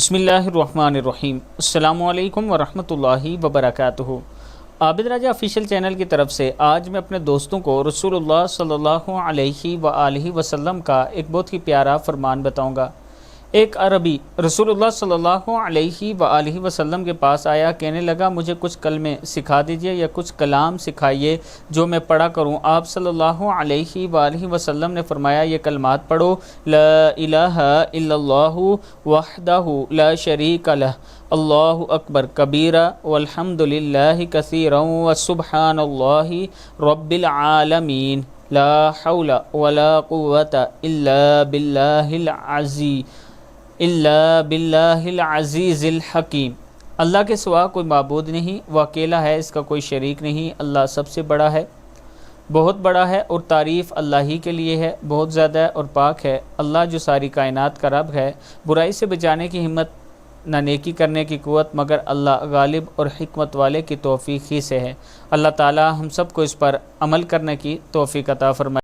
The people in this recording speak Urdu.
بسم اللہ الرحمن الرحیم۔ السلام علیکم ورحمۃ اللہ وبرکاتہ۔ عابد راجہ آفیشیل چینل کی طرف سے آج میں اپنے دوستوں کو رسول اللہ صلی اللہ علیہ وآلہ وسلم کا ایک بہت ہی پیارا فرمان بتاؤں گا۔ ایک عربی رسول اللہ صلی اللہ علیہ وآلہ وسلم کے پاس آیا، کہنے لگا مجھے کچھ کلمے سکھا دیجئے یا کچھ کلام سکھائیے جو میں پڑھا کروں۔ آپ صلی اللہ علیہ وآلہ وسلم نے فرمایا یہ کلمات پڑھو، لا الہ الا اللہ وحدہ لا شریک لہ، اللہ اکبر کبیرہ والحمد للہ کثیرا وسبحان اللہ رب العالمین، لا حول ولا قوة الا باللہ العزیز الحکیم۔ اللہ کے سوا کوئی معبود نہیں، وہ اکیلا ہے، اس کا کوئی شریک نہیں۔ اللہ سب سے بڑا ہے، بہت بڑا ہے، اور تعریف اللہ ہی کے لیے ہے، بہت زیادہ ہے اور پاک ہے۔ اللہ جو ساری کائنات کا رب ہے، برائی سے بچانے کی ہمت نہ نیکی کرنے کی قوت، مگر اللہ غالب اور حکمت والے کی توفیق ہی سے ہے۔ اللہ تعالی ہم سب کو اس پر عمل کرنے کی توفیق عطا فرمائے۔